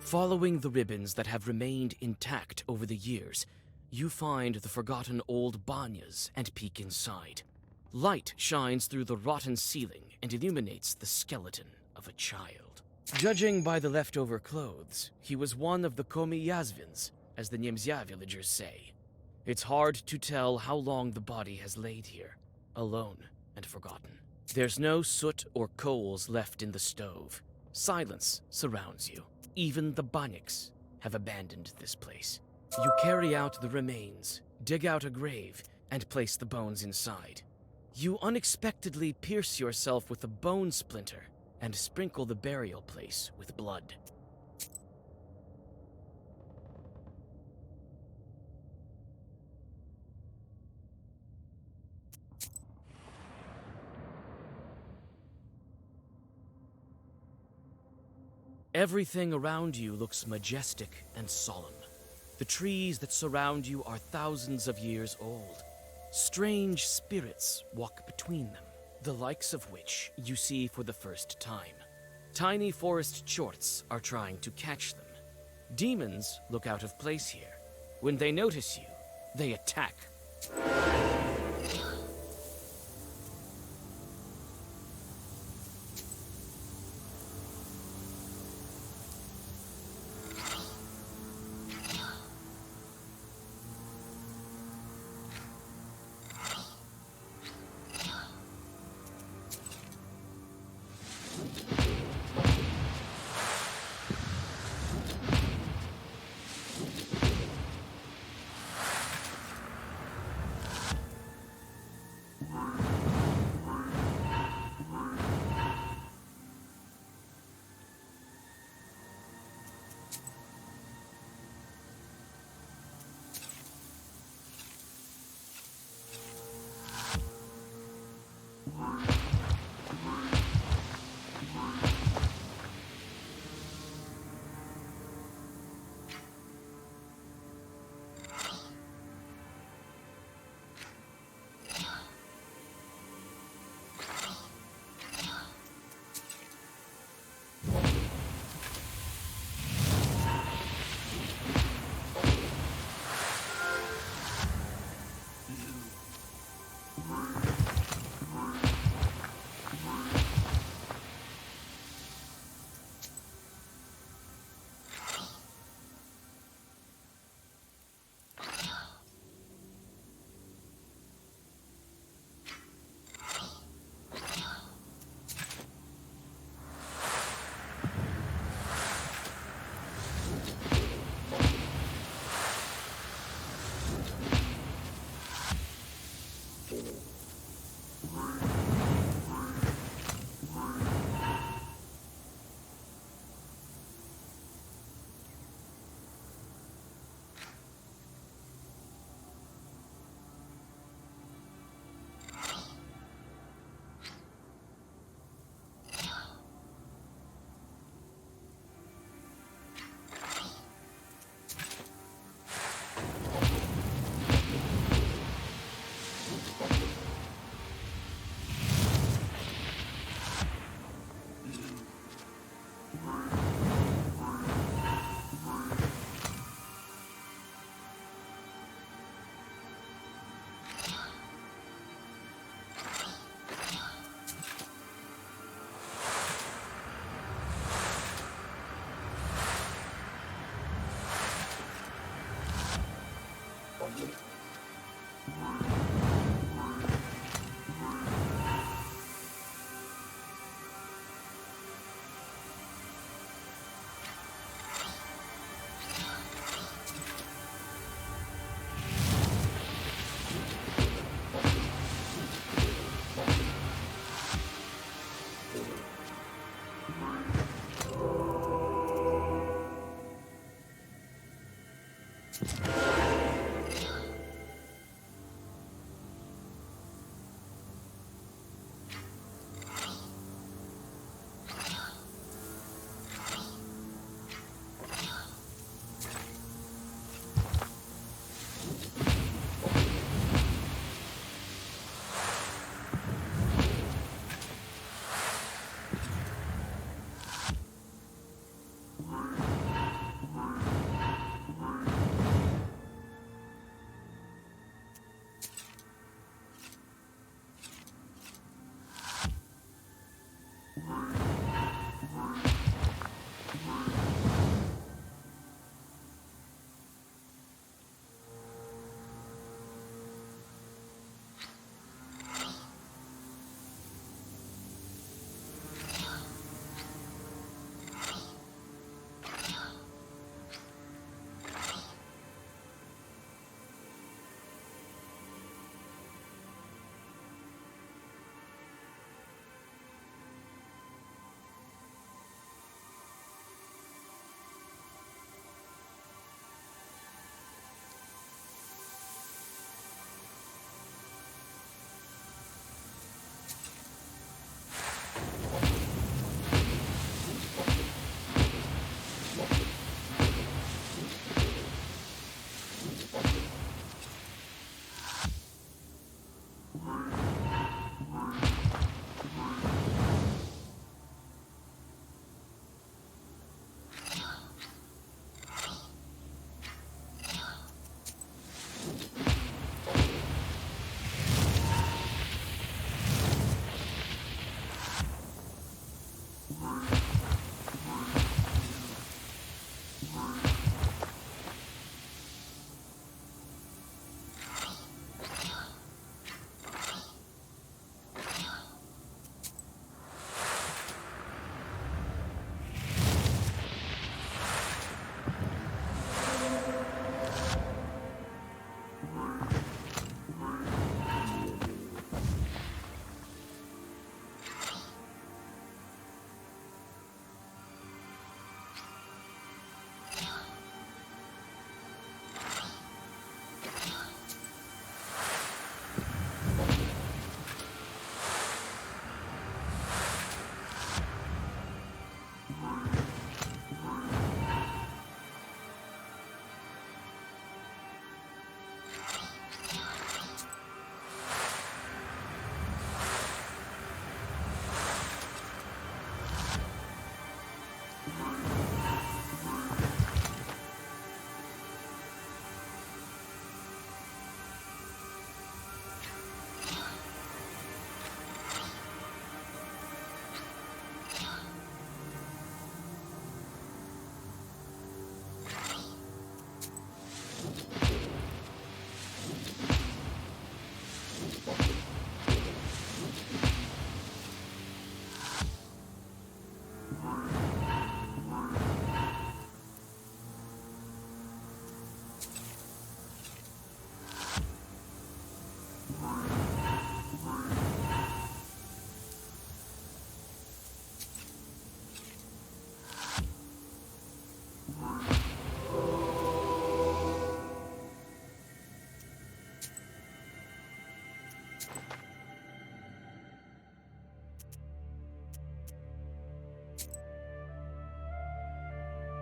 Following the ribbons that have remained intact over the years, you find the forgotten old banyas and peek inside. Light shines through the rotten ceiling and illuminates the skeleton of a child. Judging by the leftover clothes, he was one of the Komi Yazvins, as the Niemzya villagers say. It's hard to tell how long the body has laid here, alone and forgotten. There's no soot or coals left in the stove. Silence surrounds you. Even the Banyaks have abandoned this place. You carry out the remains, dig out a grave, and place the bones inside. You unexpectedly pierce yourself with a bone splinter and sprinkle the burial place with blood. Everything around you looks majestic and solemn. The trees that surround you are thousands of years old. Strange spirits walk between them, the likes of which you see for the first time. Tiny forest chorts are trying to catch them. Demons look out of place here. When they notice you, they attack.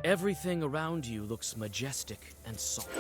Everything around you looks majestic and solemn.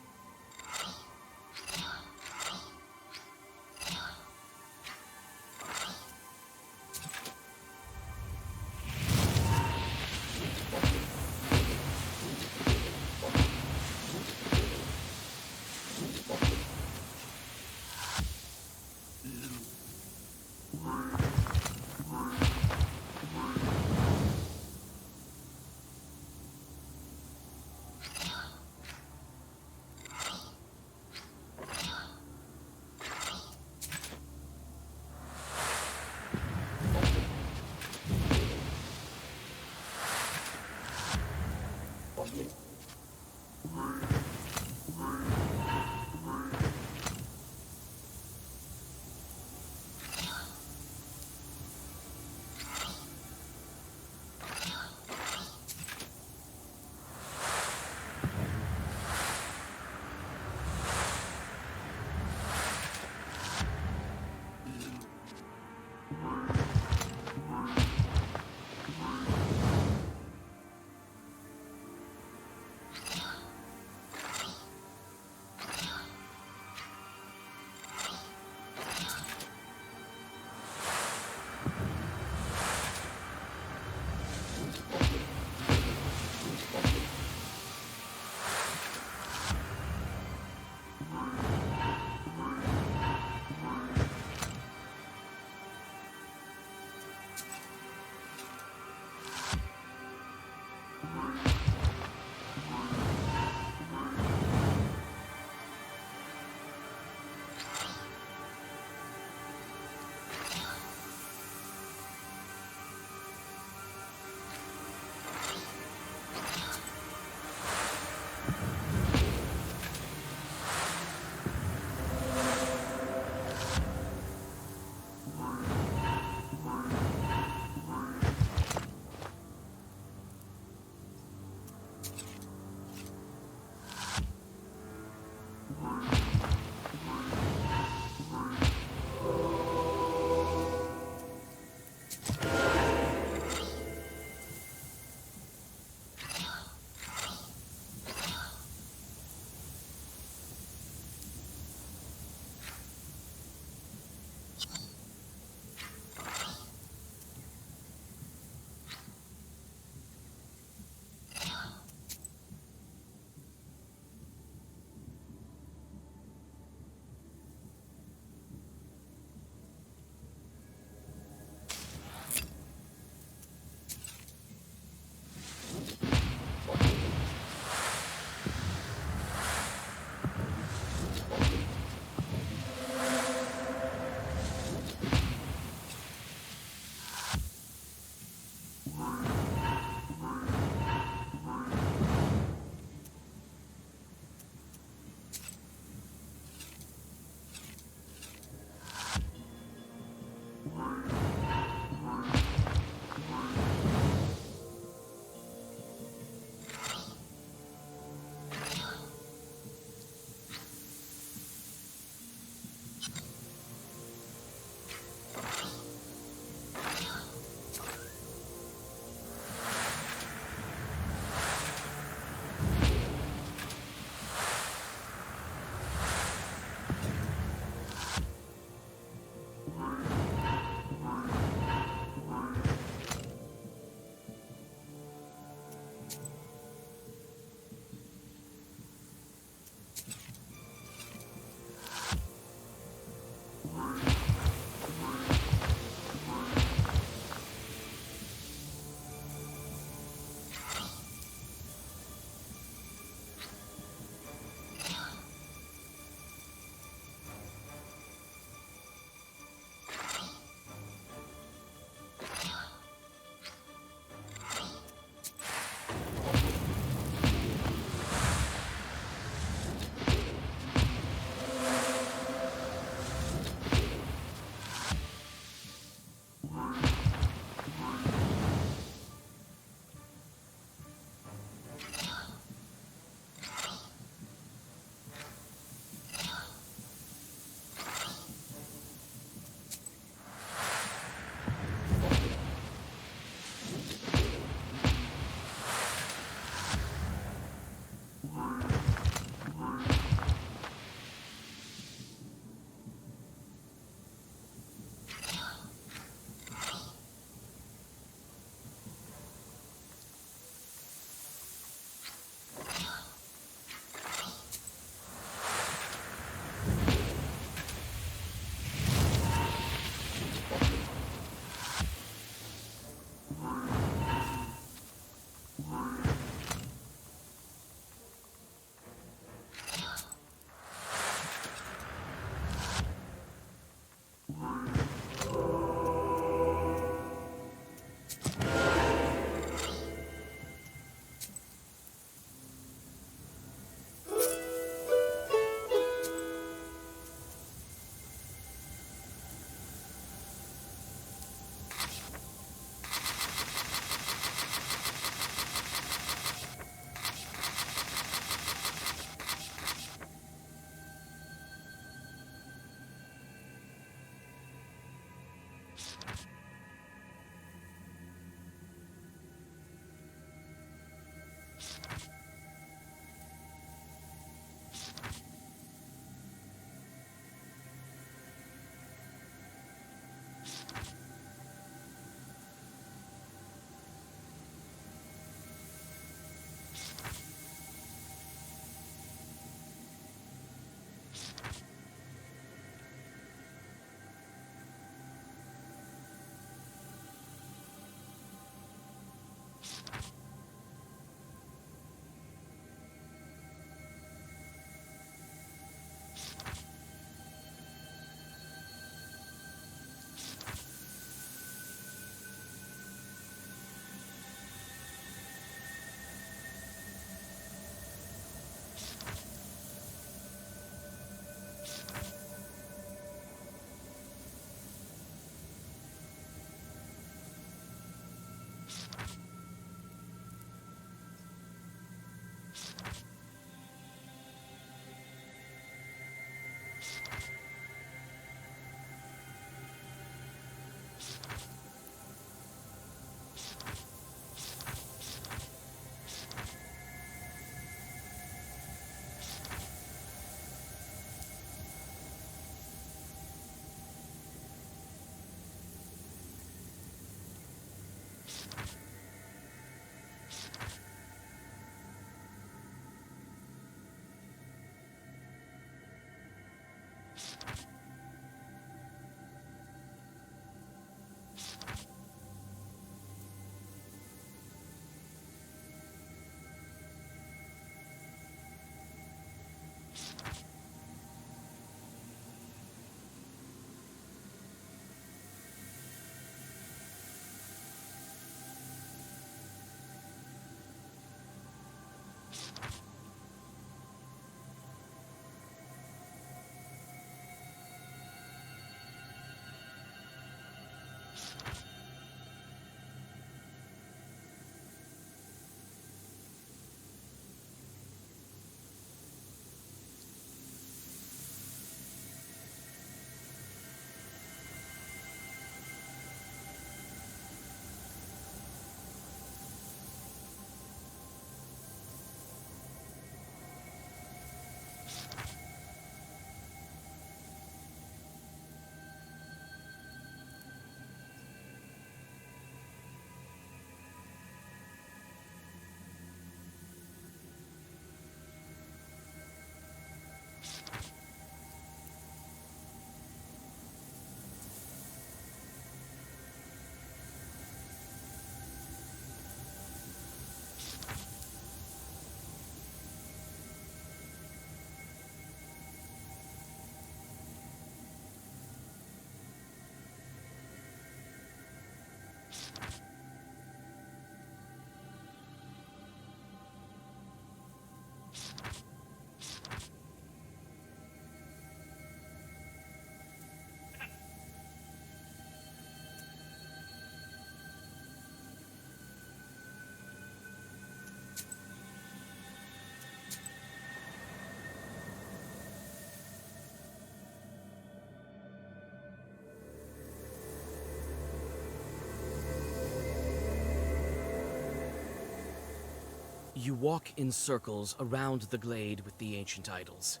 You walk in circles around the glade with the ancient idols.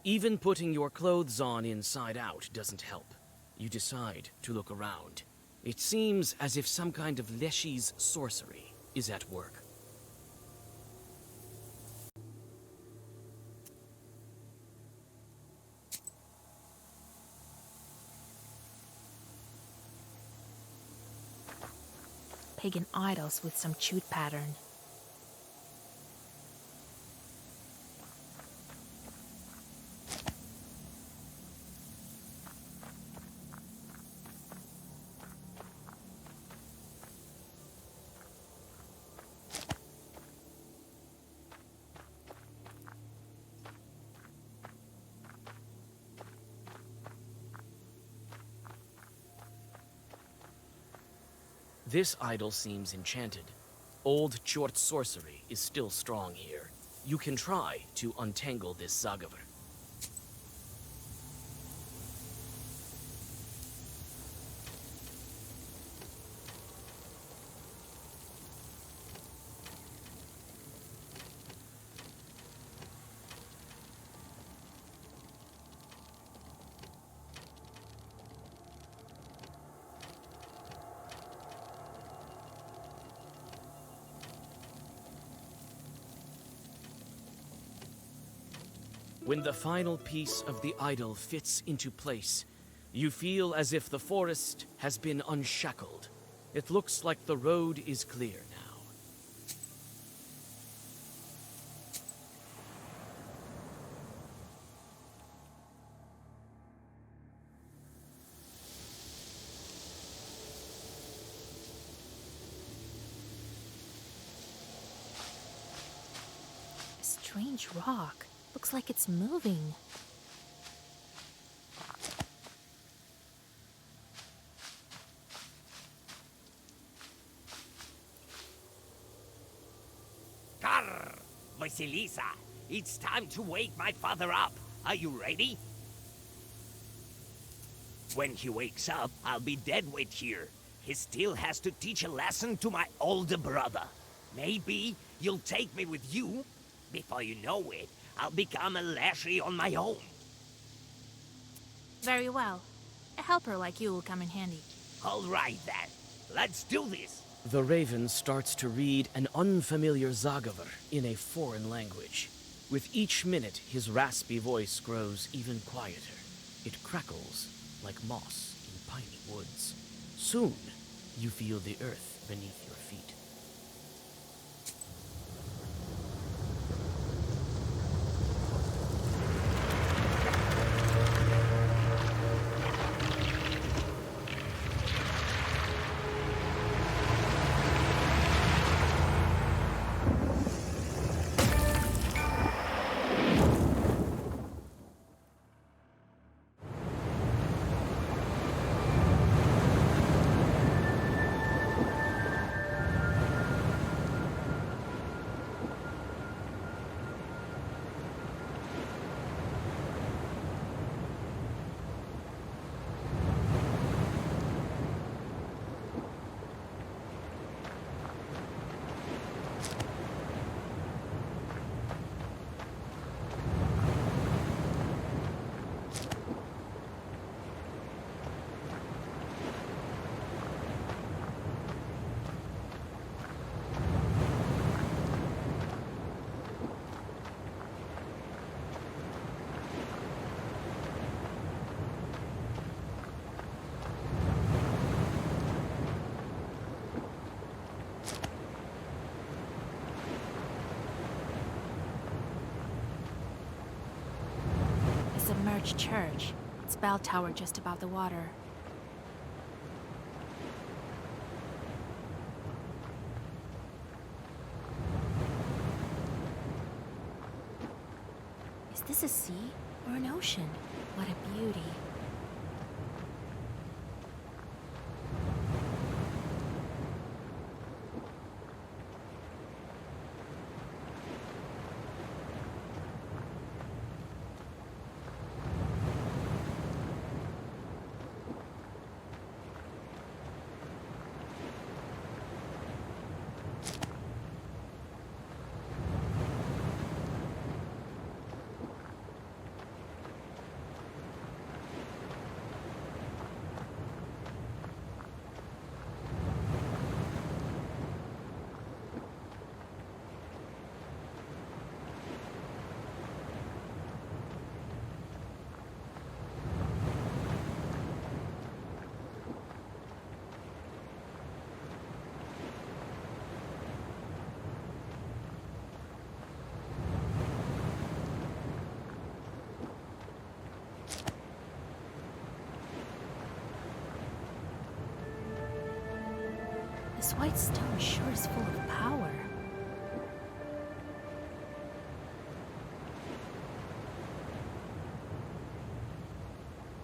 Even putting your clothes on inside out doesn't help. You decide to look around. It seems as if some kind of Leshy's sorcery is at work. Pagan idols with some chute pattern. This idol seems enchanted. Old Chort sorcery is still strong here. You can try to untangle this Zagavr. When the final piece of the idol fits into place, you feel as if the forest has been unshackled. It looks like the road is clear now. A strange rock. Looks like it's moving. Grrr! Vasilisa, it's time to wake my father up. Are you ready? When he wakes up, I'll be dead weight here. He still has to teach a lesson to my older brother. Maybe you'll take me with you. Before you know it, I'll become a Leshy on my own. Very well. A helper like you will come in handy. All right then, let's do this. The raven starts to read an unfamiliar Zagavr in a foreign language. With each minute, his raspy voice grows even quieter. It crackles like moss in piney woods. Soon, you feel the earth beneath your feet. large church. Its bell tower just above the water. Is this a sea or an ocean? What a beauty. This white stone sure is full of power.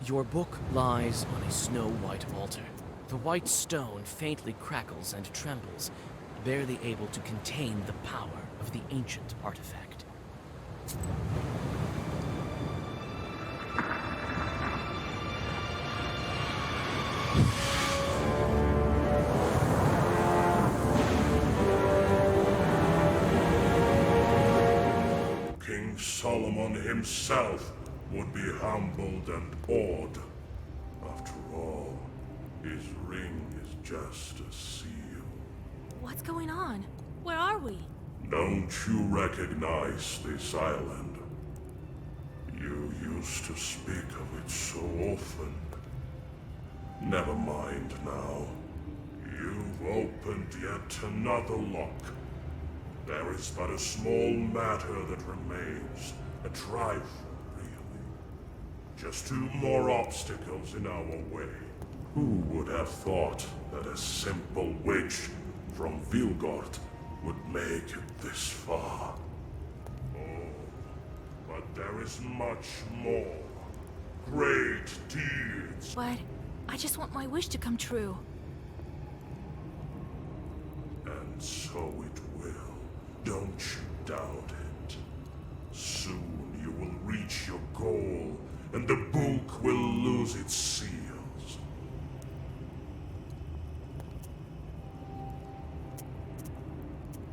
Your book lies on a snow-white altar. The white stone faintly crackles and trembles, barely able to contain the power of the ancient artifact. King Solomon himself would be humbled and awed. After all, his ring is just a seal. What's going on? Where are we? Don't you recognize this island? You used to speak of it so often. Never mind now. You've opened yet another lock. There is but a small matter that remains. A trifle, really. Just 2 more obstacles in our way. Who would have thought that a simple witch from Vilgort would make it this far? Oh, but there is much more. Great deeds. But I just want my wish to come true. And so it will. Don't you doubt it. Soon you will reach your goal, and the book will lose its seals.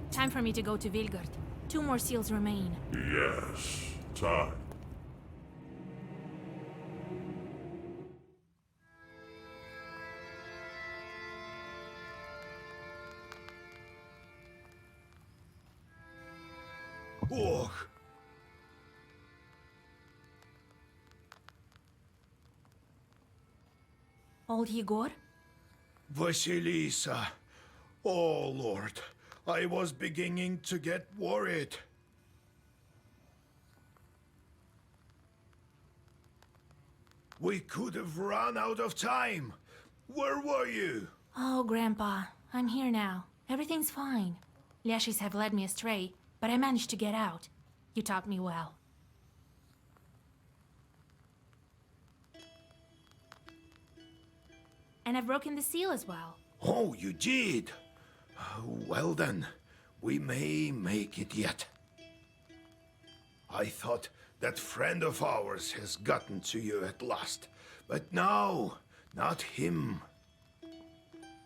Time for me to go to Vilgard. 2 more seals remain. Yes, time. Ugh. Old Igor? Vasilisa. Oh, Lord. I was beginning to get worried. We could have run out of time. Where were you? Oh, Grandpa. I'm here now. Everything's fine. Liashis have led me astray, but I managed to get out. You taught me well. And I've broken the seal as well. Oh, you did? Well then, we may make it yet. I thought that friend of ours has gotten to you at last. But no, not him.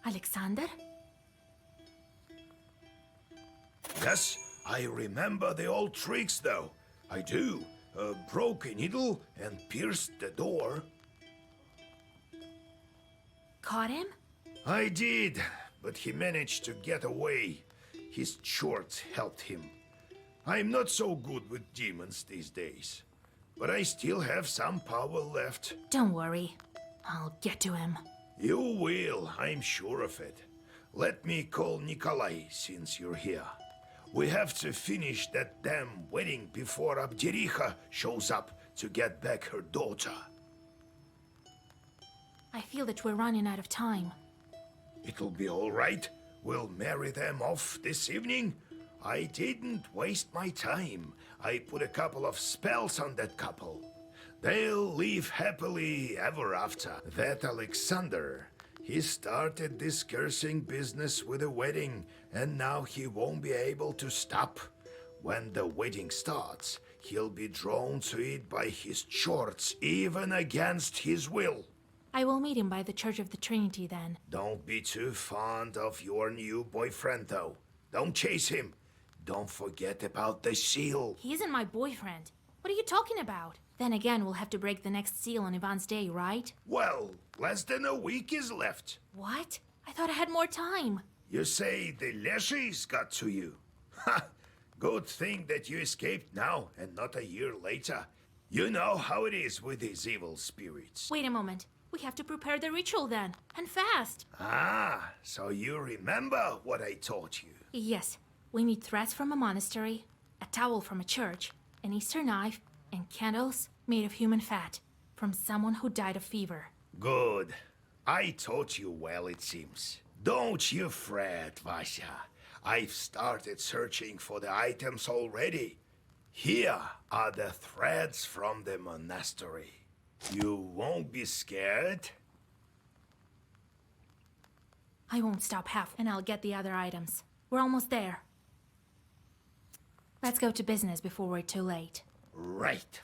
Alexander? Yes, I remember the old tricks though. I do. Broke a needle and pierced the door. Caught him? I did, but he managed to get away. His shorts helped him. I'm not so good with demons these days, but I still have some power left. Don't worry. I'll get to him. You will, I'm sure of it. Let me call Nikolai since you're here. We have to finish that damn wedding before Abdericha shows up to get back her daughter. I feel that we're running out of time. It'll be all right. We'll marry them off this evening. I didn't waste my time. I put a couple of spells on that couple. They'll live happily ever after. That Alexander, he started this cursing business with a wedding, and now he won't be able to stop. When the wedding starts, he'll be drawn to it by his chorts, even against his will. I will meet him by the Church of the Trinity then. Don't be too fond of your new boyfriend, though. Don't chase him. Don't forget about the seal. He isn't my boyfriend. What are you talking about? Then again, we'll have to break the next seal on Ivan's day, right? Well, less than a week is left. What? I thought I had more time. You say the Leshies got to you? Ha! Good thing that you escaped now and not a year later. You know how it is with these evil spirits. Wait a moment. We have to prepare the ritual then, and fast. Ah, so you remember what I taught you. Yes, we need threads from a monastery, a towel from a church, an Easter knife, and candles made of human fat from someone who died of fever. Good. I taught you well, it seems. Don't you fret, Vasya. I've started searching for the items already. Here are the threads from the monastery. You won't be scared? I won't stop half, and I'll get the other items. We're almost there. Let's go to business before we're too late. Right.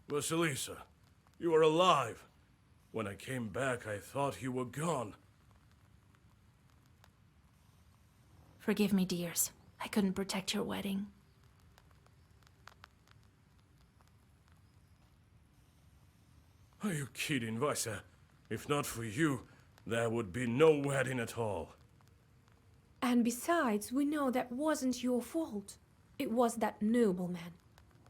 Vasilisa, you are alive. When I came back, I thought you were gone. Forgive me, dears. I couldn't protect your wedding. Are you kidding, Vasia? If not for you, there would be no wedding at all. And besides, we know that wasn't your fault. It was that nobleman.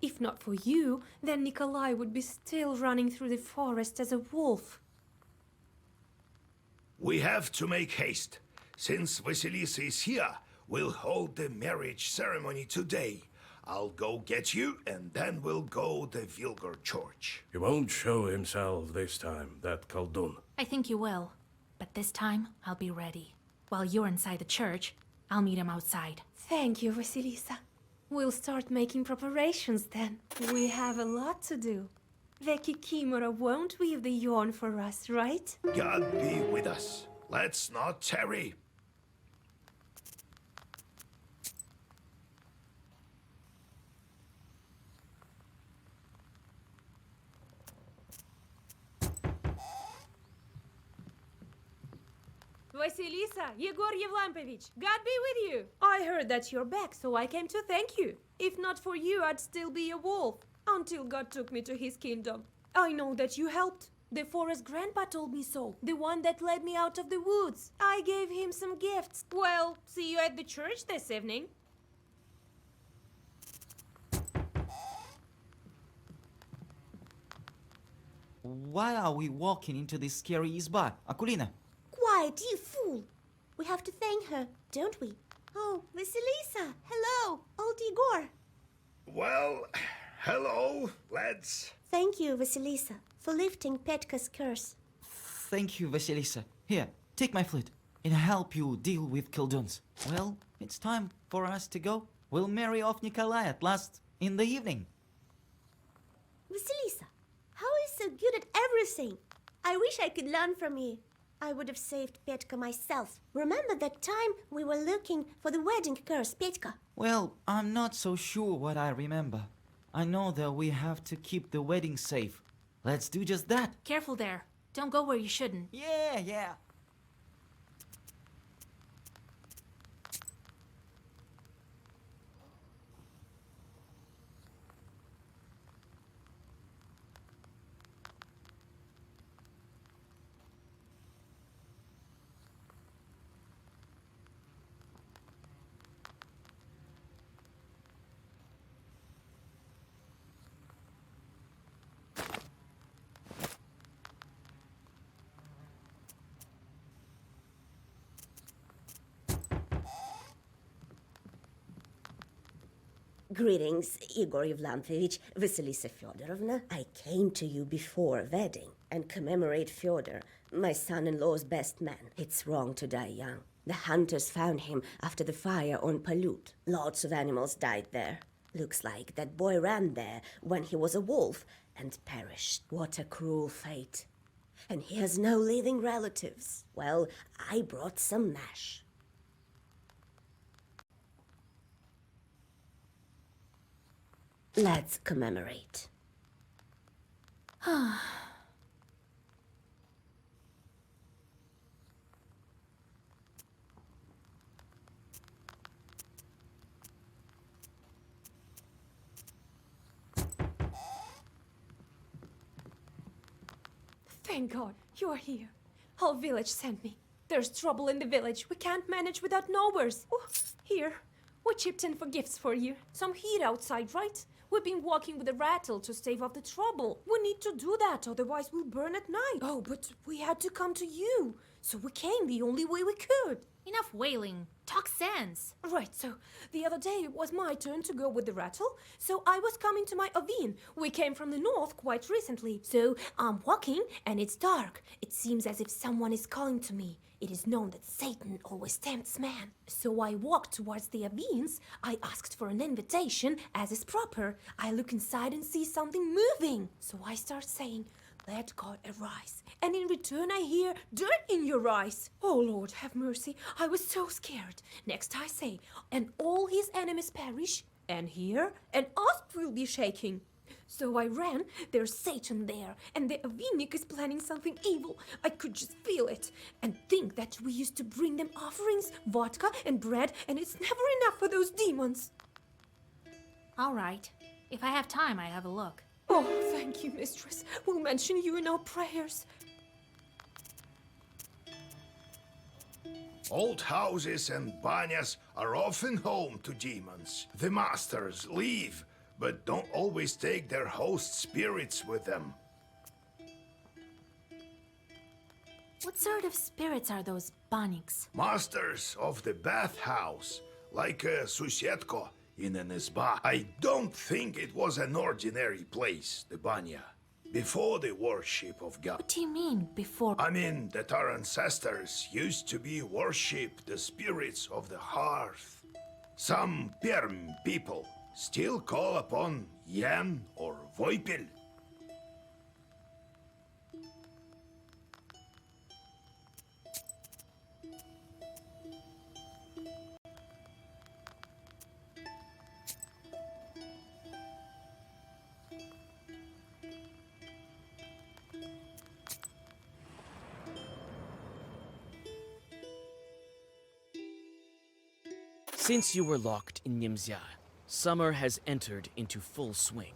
If not for you, then Nikolai would be still running through the forest as a wolf. We have to make haste. Since Vasilisa is here, we'll hold the marriage ceremony today. I'll go get you, and then we'll go to Vilgar Church. He won't show himself this time, that Khaldun. I think you will. But this time, I'll be ready. While you're inside the church, I'll meet him outside. Thank you, Vasilisa. We'll start making preparations then. We have a lot to do. The Kikimora won't weave the yarn for us, right? God be with us. Let's not tarry. Vasilisa, Yegor Yevlampovich, God be with you. I heard that you're back, so I came to thank you. If not for you, I'd still be a wolf, until God took me to his kingdom. I know that you helped. The forest grandpa told me so, the one that led me out of the woods. I gave him some gifts. Well, see you at the church this evening. Why are we walking into this scary izba, Akulina? Quiet, you fool! We have to thank her, don't we? Oh, Vasilisa! Hello, old Igor! Well, hello, lads. Thank you, Vasilisa, for lifting Petka's curse. Thank you, Vasilisa. Here, take my flute. It'll help you deal with Kilduns. Well, it's time for us to go. We'll marry off Nikolai at last in the evening. Vasilisa, how are you so good at everything? I wish I could learn from you. I would have saved Petka myself. Remember that time we were looking for the wedding curse, Petka? Well, I'm not so sure what I remember. I know that we have to keep the wedding safe. Let's do just that. Careful there. Don't go where you shouldn't. Yeah. Greetings, Igor Yevlampovich, Vasilisa Fyodorovna. I came to you before wedding and commemorate Fyodor, my son-in-law's best man. It's wrong to die young. The hunters found him after the fire on Palut. Lots of animals died there. Looks like that boy ran there when he was a wolf and perished. What a cruel fate. And he has no living relatives. Well, I brought some mash. Let's commemorate. Thank God, you're here. Whole village sent me. There's trouble in the village. We can't manage without knowers. Oh, here. We chipped in for gifts for you. Some heat outside, right? We've been walking with a rattle to stave off the trouble. We need to do that, otherwise we'll burn at night. Oh, but we had to come to you. So we came the only way we could. Enough wailing. Talk sense. Right, so the other day it was my turn to go with the rattle, so I was coming to my Ovin. We came from the north quite recently, so I'm walking and it's dark. It seems as if someone is calling to me. It is known that Satan always tempts man. So I walked towards the Avins. I asked for an invitation, as is proper. I look inside and see something moving. So I start saying, "Let God arise." And in return I hear, "Dirt in your eyes." Oh Lord, have mercy. I was so scared. Next I say, "And all his enemies perish." And here, an asp will be shaking. So I ran, there's Satan there, and the Avinik is planning something evil. I could just feel it. And think that we used to bring them offerings, vodka and bread, and it's never enough for those demons. All right. If I have time, I have a look. Oh, thank you, mistress. We'll mention you in our prayers. Old houses and banyas are often home to demons. The masters leave, but don't always take their host spirits with them. What sort of spirits are those baniks? Masters of the bathhouse, like Susetko in an izba. I don't think it was an ordinary place, the banya, before the worship of God. What do you mean, before? I mean that our ancestors used to be worship the spirits of the hearth. Some Perm people still call upon Yan or Voipil. Since you were locked in Nimzia, summer has entered into full swing.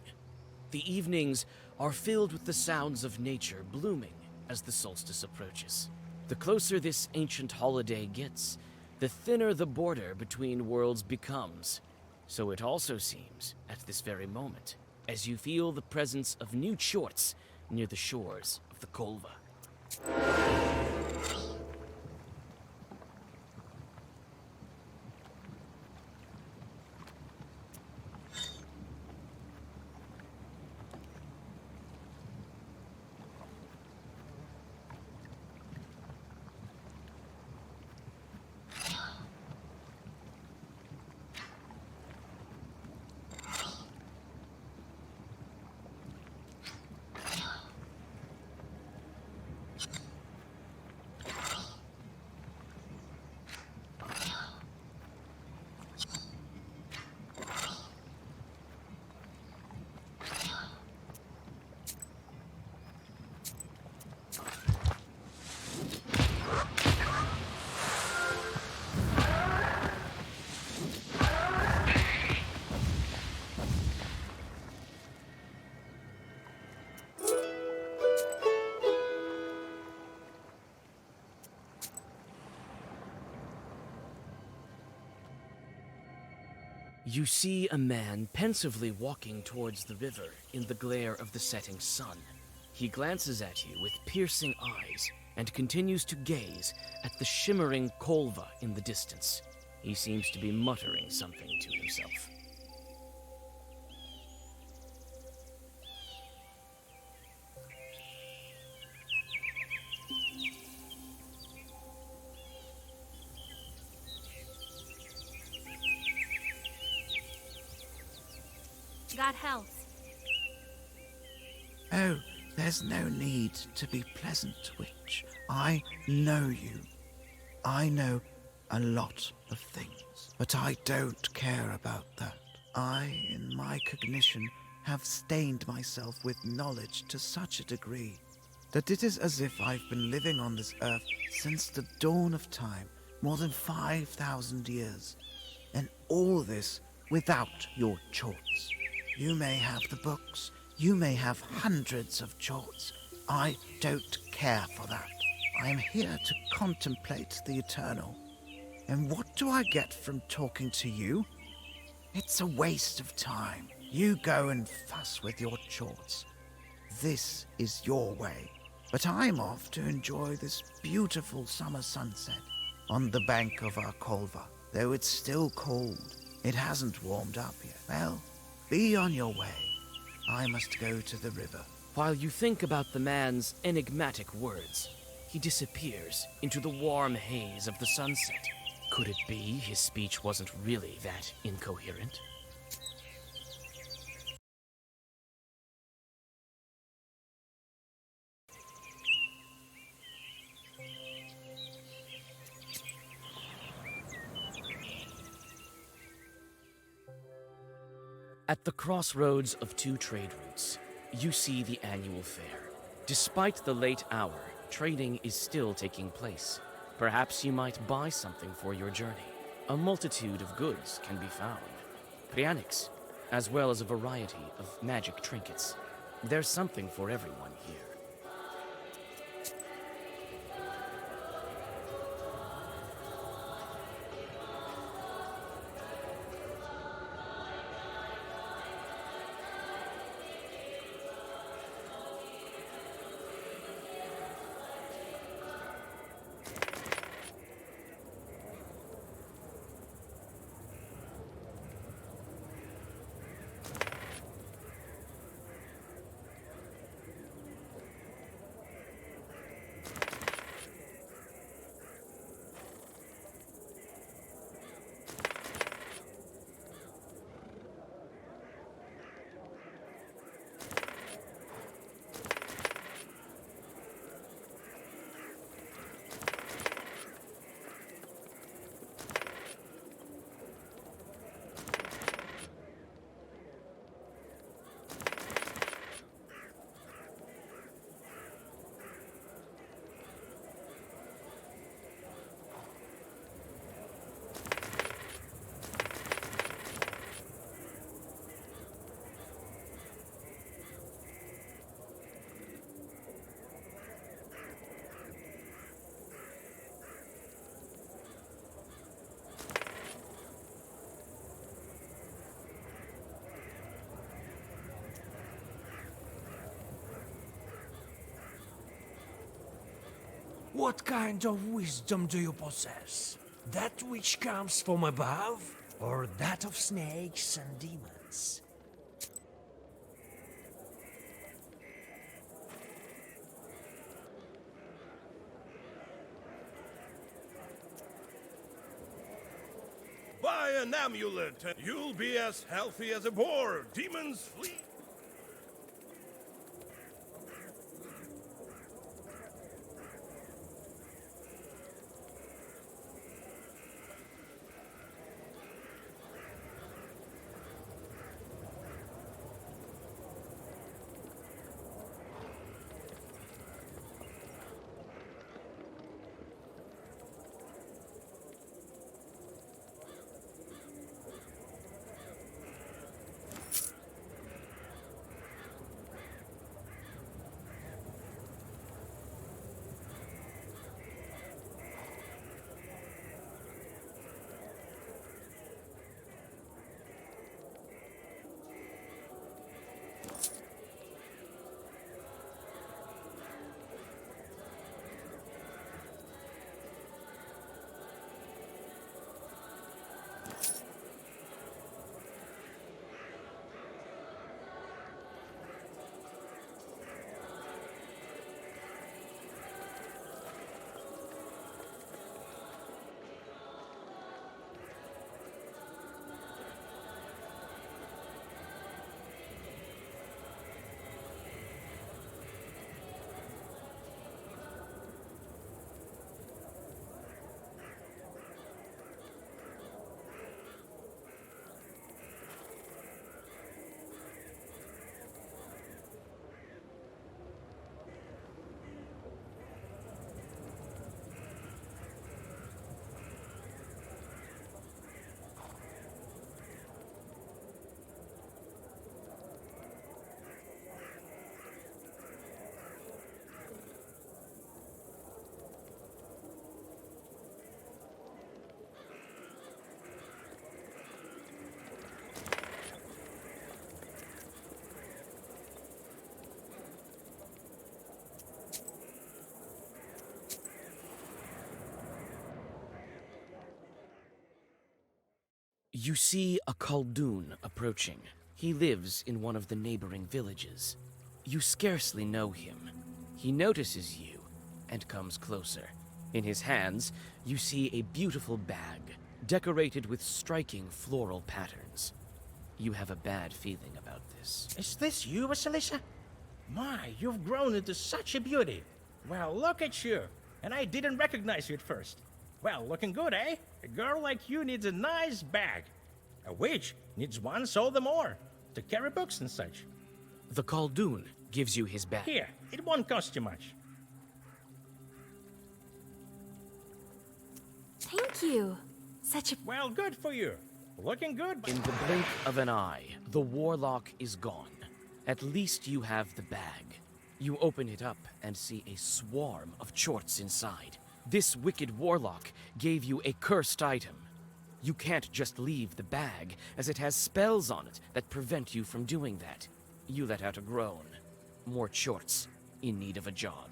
The evenings are filled with the sounds of nature blooming as the solstice approaches. The closer this ancient holiday gets, the thinner the border between worlds becomes. So it also seems at this very moment, as you feel the presence of new chorts near the shores of the Kolva. You see a man pensively walking towards the river in the glare of the setting sun. He glances at you with piercing eyes and continues to gaze at the shimmering Kolva in the distance. He seems to be muttering something to himself. God helps. Oh, there's no need to be pleasant, witch. I know you. I know a lot of things, but I don't care about that. I, in my cognition, have stained myself with knowledge to such a degree that it is as if I've been living on this earth since the dawn of time, more than 5,000 years. And all this without your chorts. You may have the books, you may have hundreds of chorts. I don't care for that. I am here to contemplate the eternal. And what do I get from talking to you? It's a waste of time. You go and fuss with your chorts. This is your way. But I'm off to enjoy this beautiful summer sunset on the bank of our Kolva. Though it's still cold, it hasn't warmed up yet. Well, be on your way. I must go to the river. While you think about the man's enigmatic words, he disappears into the warm haze of the sunset. Could it be his speech wasn't really that incoherent? At the crossroads of two trade routes, you see the annual fair. Despite the late hour, trading is still taking place. Perhaps you might buy something for your journey. A multitude of goods can be found. Prianics, as well as a variety of magic trinkets. There's something for everyone here. What kind of wisdom do you possess? That which comes from above, or that of snakes and demons? Buy an amulet and you'll be as healthy as a boar. Demons flee. You see a Khaldun approaching. He lives in one of the neighboring villages. You scarcely know him. He notices you and comes closer. In his hands, you see a beautiful bag, decorated with striking floral patterns. You have a bad feeling about this. Is this you, Vasilisa? My, you've grown into such a beauty. Well, look at you. And I didn't recognize you at first. Well, looking good, eh? A girl like you needs a nice bag. A witch needs one all the more, to carry books and such. The Khaldun gives you his bag. Here, it won't cost you much. Thank you. Such a... Well, good for you. Looking good. In the blink of an eye, the warlock is gone. At least you have the bag. You open it up and see a swarm of chorts inside. This wicked warlock gave you a cursed item. You can't just leave the bag, as it has spells on it that prevent you from doing that. You let out a groan. More chorts in need of a job.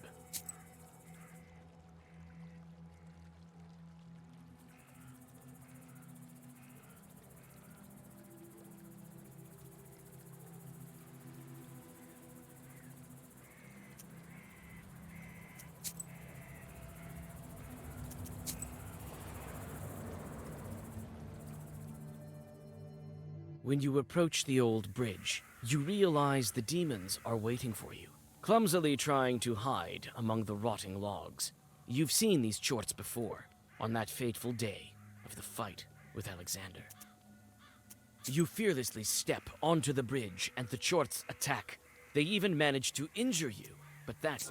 When you approach the old bridge, you realize the demons are waiting for you, clumsily trying to hide among the rotting logs. You've seen these chorts before, on that fateful day of the fight with Alexander. You fearlessly step onto the bridge and the chorts attack. They even manage to injure you, but that's...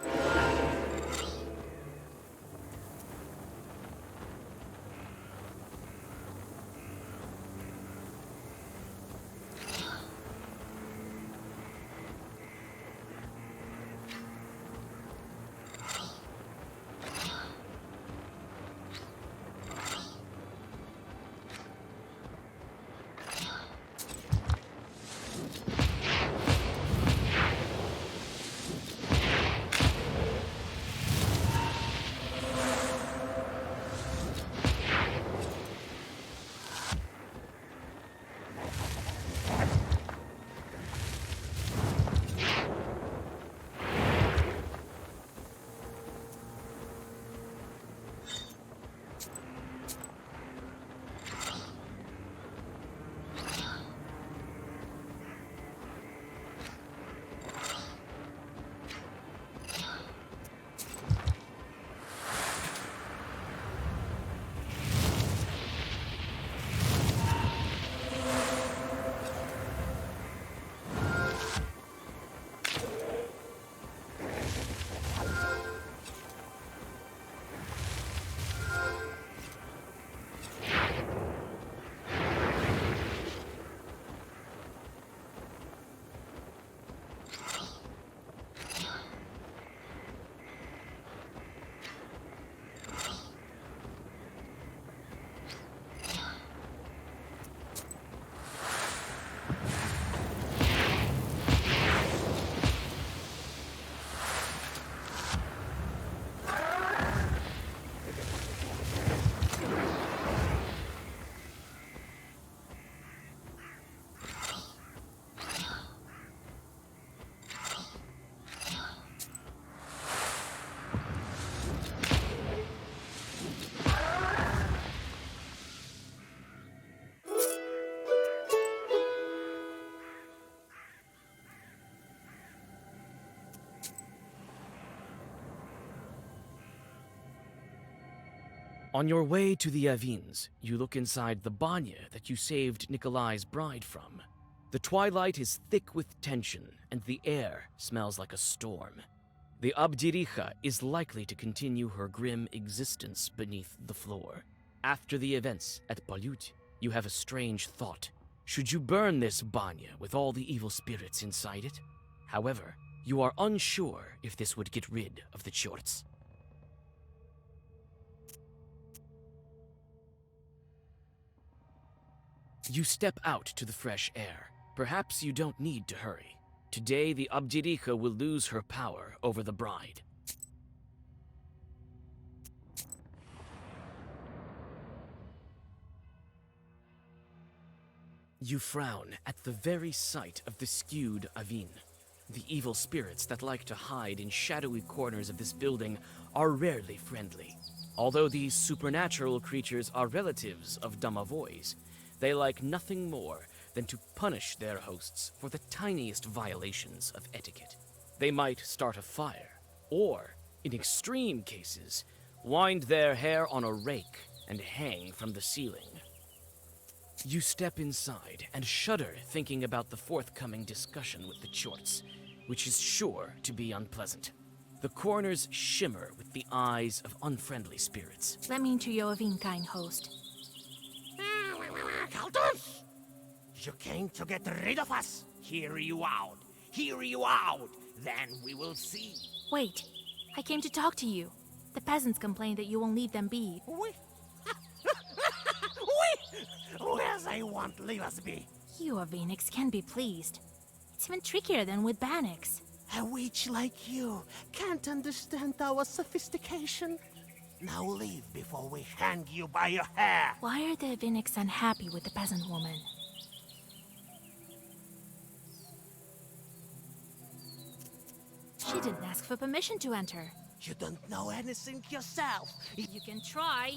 On your way to the Avins, you look inside the banya that you saved Nikolai's bride from. The twilight is thick with tension, and the air smells like a storm. The Abdiricha is likely to continue her grim existence beneath the floor. After the events at Balut, you have a strange thought. Should you burn this banya with all the evil spirits inside it? However, you are unsure if this would get rid of the Chorts. You step out to the fresh air. Perhaps you don't need to hurry. Today, the Abdiricha will lose her power over the bride. You frown at the very sight of the skewed Avin. The evil spirits that like to hide in shadowy corners of this building are rarely friendly. Although these supernatural creatures are relatives of Damavois, they like nothing more than to punish their hosts for the tiniest violations of etiquette. They might start a fire, or, in extreme cases, wind their hair on a rake and hang from the ceiling. You step inside and shudder thinking about the forthcoming discussion with the Chorts, which is sure to be unpleasant. The corners shimmer with the eyes of unfriendly spirits. Let me into your Avin, kind host. Khaldus! You came to get rid of us. Hear you out. Hear you out. Then we will see. Wait, I came to talk to you. The peasants complain that you won't leave them be. We? Where they won't leave us be. You Avinics can be pleased. It's even trickier than with Banix. A witch like you can't understand our sophistication. Now leave before we hang you by your hair. Why are the Avinics unhappy with the peasant woman? She didn't ask for permission to enter. You don't know anything yourself. You can try.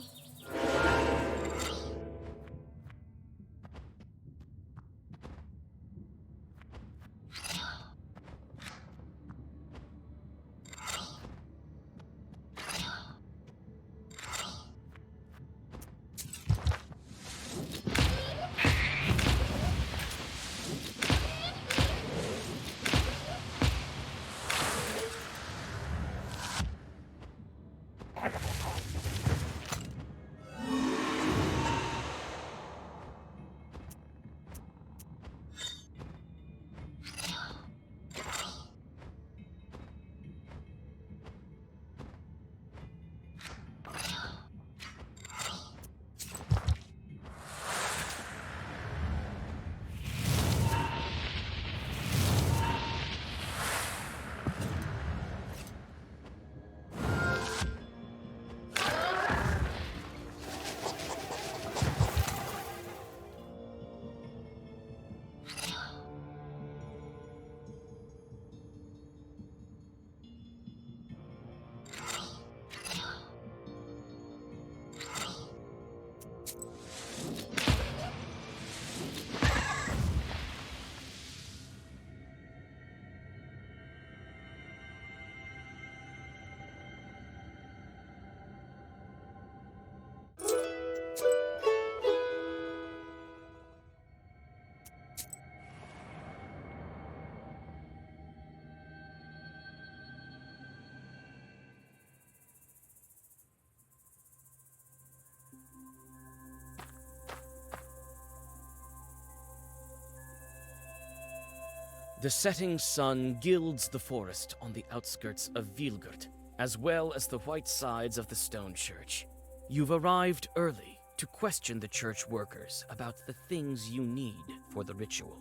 The setting sun gilds the forest on the outskirts of Vilgurt, as well as the white sides of the stone church. You've arrived early to question the church workers about the things you need for the ritual.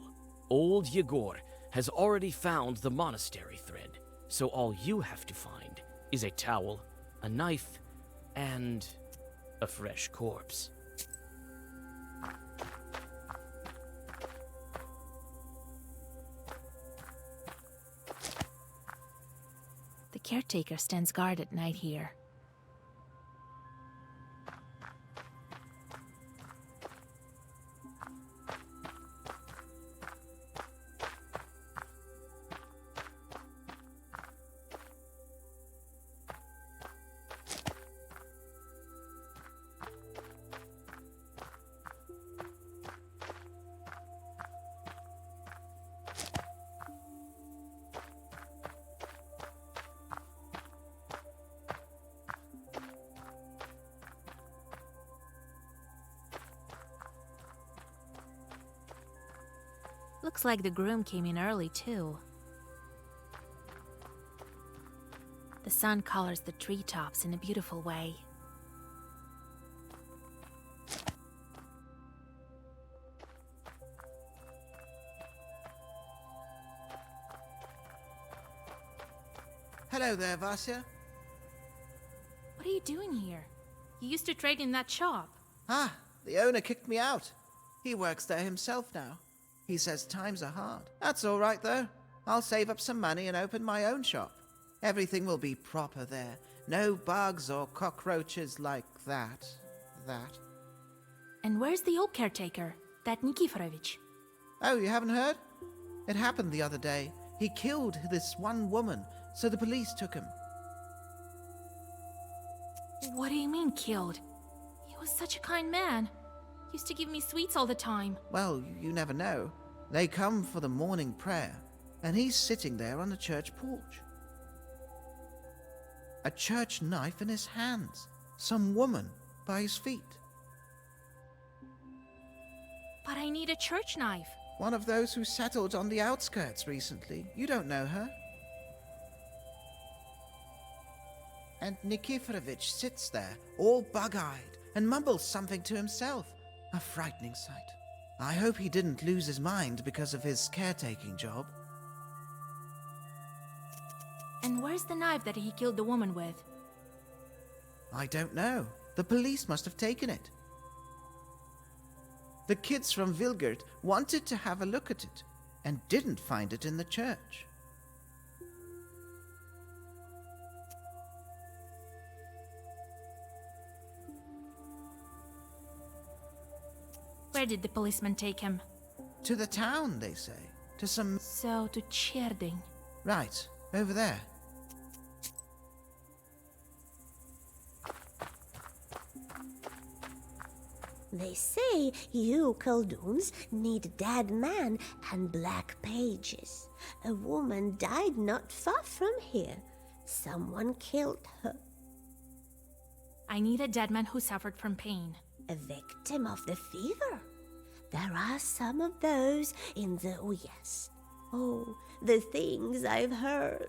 Old Yegor has already found the monastery thread, so all you have to find is a towel, a knife, and a fresh corpse. The caretaker stands guard at night here. Looks like the groom came in early, too. The sun colors the treetops in a beautiful way. Hello there, Vasya. What are you doing here? You used to trade in that shop. Ah, the owner kicked me out. He works there himself now. He says times are hard. That's all right, though. I'll save up some money and open my own shop. Everything will be proper there. No bugs or cockroaches like that. And where's the old caretaker? That Nikiforovich? Oh, you haven't heard? It happened the other day. He killed this one woman, so the police took him. What do you mean, killed? He was such a kind man. Used to give me sweets all the time. Well, you never know. They come for the morning prayer, and he's sitting there on the church porch. A church knife in his hands. Some woman by his feet. But I need a church knife. One of those who settled on the outskirts recently. You don't know her. And Nikiforovich sits there, all bug-eyed, and mumbles something to himself. A frightening sight. I hope he didn't lose his mind because of his caretaking job. And where's the knife that he killed the woman with? I don't know. The police must have taken it. The kids from Vilgert wanted to have a look at it, and didn't find it in the church. Where did the policeman take him? To the town, they say. To some... So, to Cherding. Right, over there. They say you Khaldun's need a dead man and black pages. A woman died not far from here. Someone killed her. I need a dead man who suffered from pain. A victim of the fever. There are some of those in the Uyezd. Oh, the things I've heard.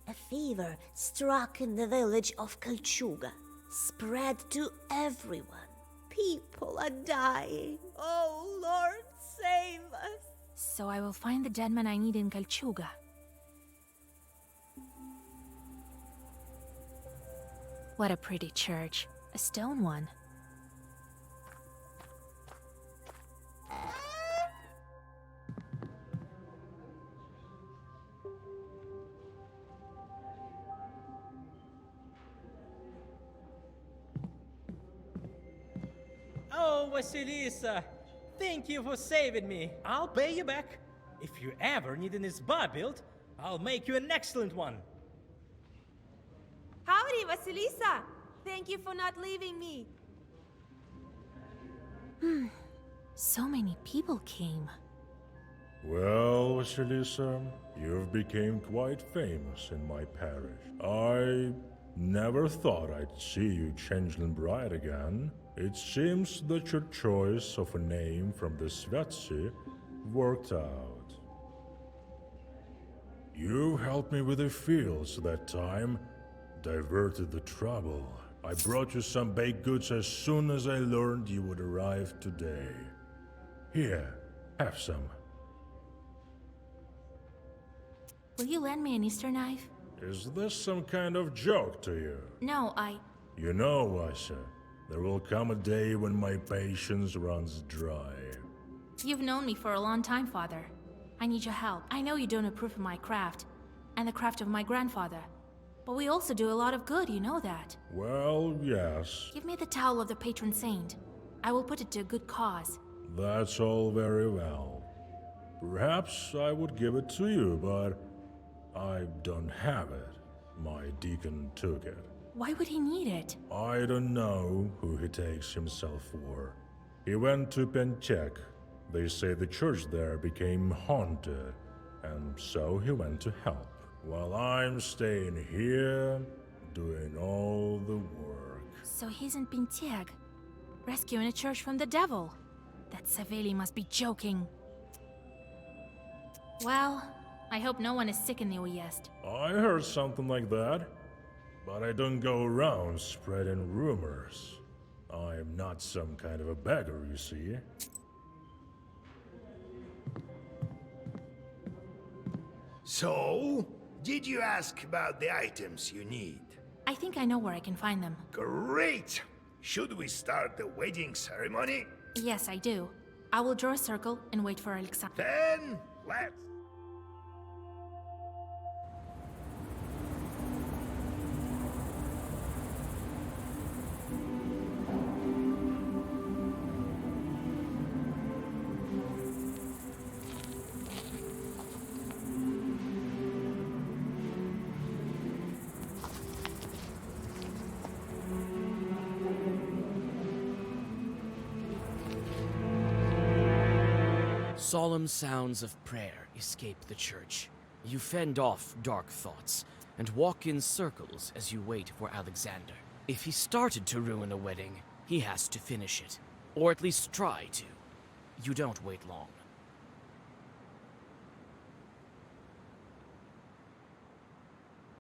A fever struck in the village of Kalchuga, spread to everyone. People are dying. Oh, Lord, save us. So I will find the dead man I need in Kalchuga. What a pretty church. A stone one. Oh, Vasilisa! Thank you for saving me. I'll pay you back. If you ever need an Izba built, I'll make you an excellent one. Howdy, Vasilisa! Thank you for not leaving me. So many people came. Well, Vasilisa, you've become quite famous in my parish. I never thought I'd see you changeling bride again. It seems that your choice of a name from the Svetsi worked out. You helped me with the fields that time, diverted the trouble. I brought you some baked goods as soon as I learned you would arrive today. Here, have some. Will you lend me an Easter knife? Is this some kind of joke to you? No, You know, Vasya, there will come a day when my patience runs dry. You've known me for a long time, Father. I need your help. I know you don't approve of my craft, and the craft of my grandfather. But we also do a lot of good, you know that. Well, yes. Give me the towel of the patron saint. I will put it to a good cause. That's all very well. Perhaps I would give it to you, but I don't have it. My deacon took it. Why would he need it? I don't know who he takes himself for. He went to Penchek. They say the church there became haunted, and so he went to help. While I'm staying here, doing all the work. So he's in Pintiag, rescuing a church from the devil. That Saveli must be joking. Well, I hope no one is sick in the Uyezd. I heard something like that. But I don't go around spreading rumors. I am not some kind of a beggar, you see. So, did you ask about the items you need? I think I know where I can find them. Great! Should we start the wedding ceremony? Yes, I do. I will draw a circle and wait for Alexander. Then, let's... Solemn sounds of prayer escape the church. You fend off dark thoughts and walk in circles as you wait for Alexander. If he started to ruin a wedding, he has to finish it. Or at least try to. You don't wait long.